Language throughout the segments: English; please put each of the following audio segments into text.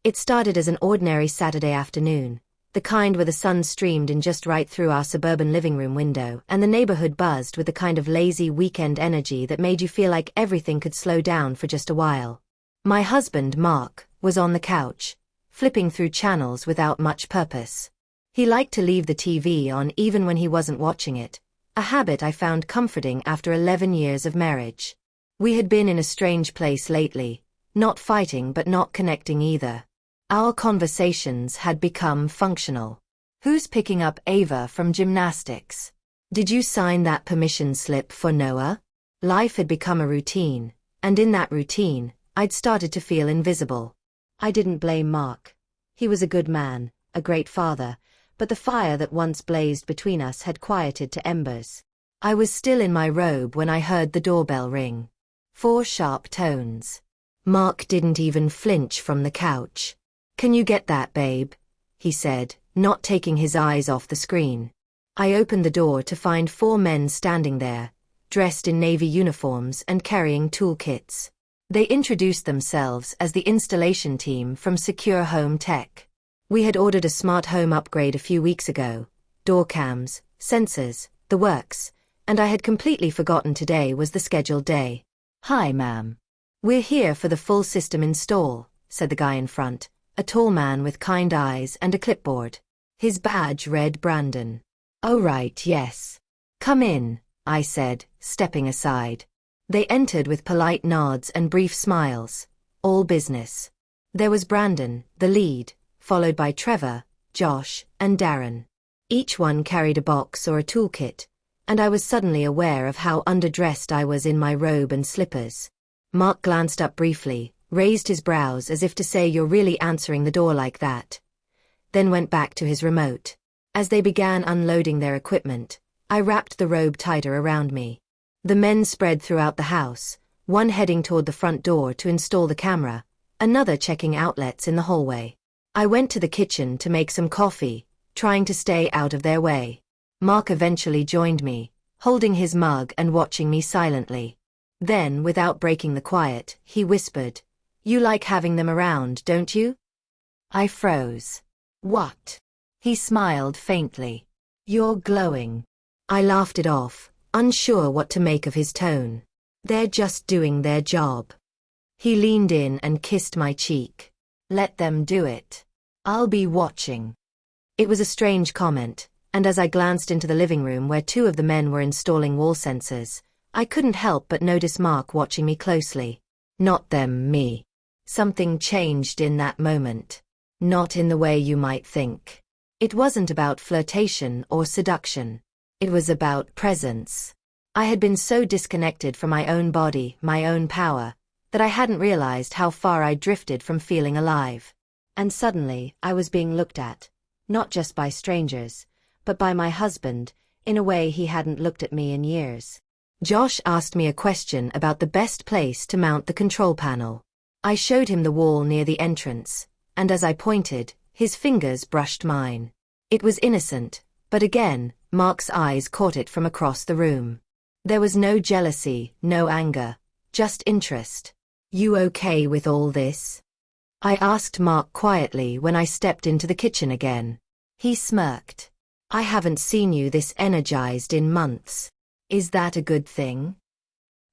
It started as an ordinary Saturday afternoon, the kind where the sun streamed in just right through our suburban living room window, and the neighborhood buzzed with the kind of lazy weekend energy that made you feel like everything could slow down for just a while. My husband, Mark, was on the couch, flipping through channels without much purpose. He liked to leave the TV on even when he wasn't watching it, a habit I found comforting after 11 years of marriage. We had been in a strange place lately, not fighting but not connecting either. Our conversations had become functional. Who's picking up Ava from gymnastics? Did you sign that permission slip for Noah? Life had become a routine, and in that routine, I'd started to feel invisible. I didn't blame Mark. He was a good man, a great father, but the fire that once blazed between us had quieted to embers. I was still in my robe when I heard the doorbell ring. 4 sharp tones. Mark didn't even flinch from the couch. "Can you get that, babe?" he said, not taking his eyes off the screen. I opened the door to find 4 men standing there, dressed in navy uniforms and carrying toolkits. They introduced themselves as the installation team from Secure Home Tech. We had ordered a smart home upgrade a few weeks ago, door cams, sensors, the works, and I had completely forgotten today was the scheduled day. "Hi, ma'am. We're here for the full system install," said the guy in front, a tall man with kind eyes and a clipboard. His badge read Brandon. "Oh right, yes. Come in," I said, stepping aside. They entered with polite nods and brief smiles. All business. There was Brandon, the lead, followed by Trevor, Josh, and Darren. Each one carried a box or a toolkit, and I was suddenly aware of how underdressed I was in my robe and slippers. Mark glanced up briefly, raised his brows as if to say, "You're really answering the door like that," then went back to his remote. As they began unloading their equipment, I wrapped the robe tighter around me. The men spread throughout the house, one heading toward the front door to install the camera, another checking outlets in the hallway. I went to the kitchen to make some coffee, trying to stay out of their way. Mark eventually joined me, holding his mug and watching me silently. Then, without breaking the quiet, he whispered, "You like having them around, don't you?" I froze. "What?" He smiled faintly. "You're glowing." I laughed it off, unsure what to make of his tone. "They're just doing their job." He leaned in and kissed my cheek. "Let them do it. I'll be watching." It was a strange comment, and as I glanced into the living room where 2 of the men were installing wall sensors, I couldn't help but notice Mark watching me closely. Not them, me. Something changed in that moment. Not in the way you might think. It wasn't about flirtation or seduction. It was about presence. I had been so disconnected from my own body, my own power, that I hadn't realized how far I drifted from feeling alive. And suddenly, I was being looked at, not just by strangers, but by my husband, in a way he hadn't looked at me in years. Josh asked me a question about the best place to mount the control panel. I showed him the wall near the entrance, and as I pointed, his fingers brushed mine. It was innocent, but again, Mark's eyes caught it from across the room. There was no jealousy, no anger, just interest. "You okay with all this?" I asked Mark quietly when I stepped into the kitchen again. He smirked. "I haven't seen you this energized in months. Is that a good thing?"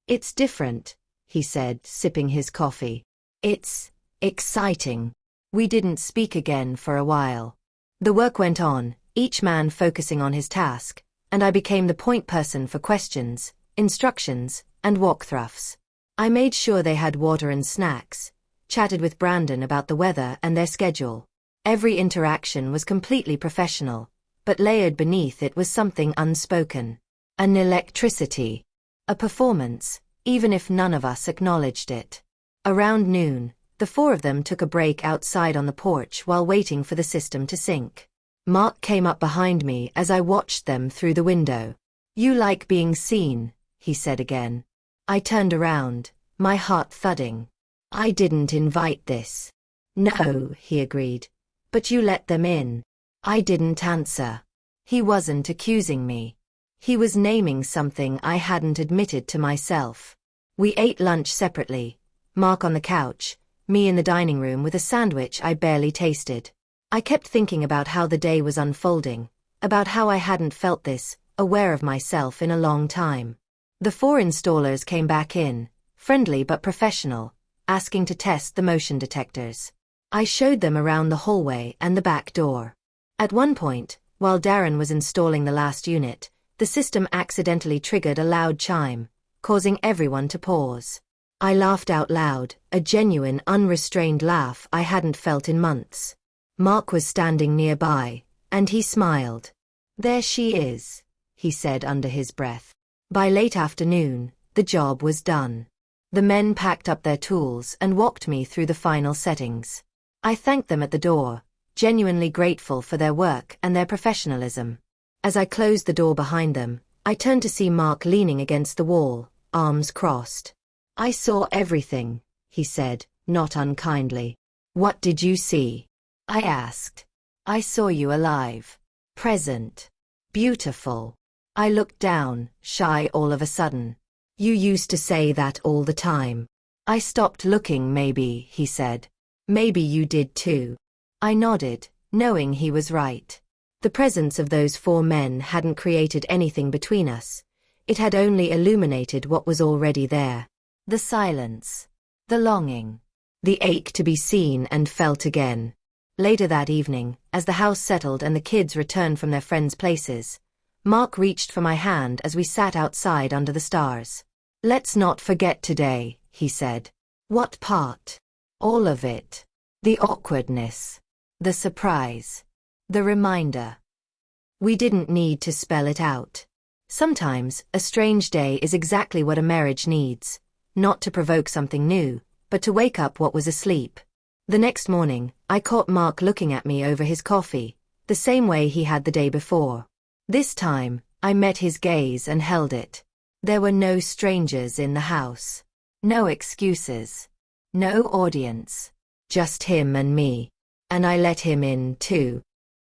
"It's different," he said, sipping his coffee. "It's exciting." We didn't speak again for a while. The work went on, each man focusing on his task, and I became the point person for questions, instructions, and walkthroughs. I made sure they had water and snacks, chatted with Brandon about the weather and their schedule. Every interaction was completely professional, but layered beneath it was something unspoken. An electricity. A performance, even if none of us acknowledged it. Around noon, the 4 of them took a break outside on the porch while waiting for the system to sync. Mark came up behind me as I watched them through the window. "You like being seen," he said again. I turned around, my heart thudding. "I didn't invite this." "No," he agreed. "But you let them in." I didn't answer. He wasn't accusing me. He was naming something I hadn't admitted to myself. We ate lunch separately, Mark on the couch, me in the dining room with a sandwich I barely tasted. I kept thinking about how the day was unfolding, about how I hadn't felt this, aware of myself in a long time. The 4 installers came back in, friendly but professional, asking to test the motion detectors. I showed them around the hallway and the back door. At one point, while Darren was installing the last unit, the system accidentally triggered a loud chime, causing everyone to pause. I laughed out loud, a genuine, unrestrained laugh I hadn't felt in months. Mark was standing nearby, and he smiled. "There she is," he said under his breath. By late afternoon, the job was done. The men packed up their tools and walked me through the final settings. I thanked them at the door, genuinely grateful for their work and their professionalism. As I closed the door behind them, I turned to see Mark leaning against the wall, arms crossed. "I saw everything," he said, not unkindly. "What did you see?" I asked. "I saw you alive. Present. Beautiful." I looked down, shy all of a sudden. "You used to say that all the time." "I stopped looking maybe," he said. "Maybe you did too." I nodded, knowing he was right. The presence of those 4 men hadn't created anything between us. It had only illuminated what was already there. The silence. The longing. The ache to be seen and felt again. Later that evening, as the house settled and the kids returned from their friends' places, Mark reached for my hand as we sat outside under the stars. "Let's not forget today," he said. "What part?" "All of it. The awkwardness. The surprise. The reminder." We didn't need to spell it out. Sometimes, a strange day is exactly what a marriage needs, not to provoke something new, but to wake up what was asleep. The next morning, I caught Mark looking at me over his coffee, the same way he had the day before. This time, I met his gaze and held it. There were no strangers in the house. No excuses. No audience. Just him and me. And I let him in, too.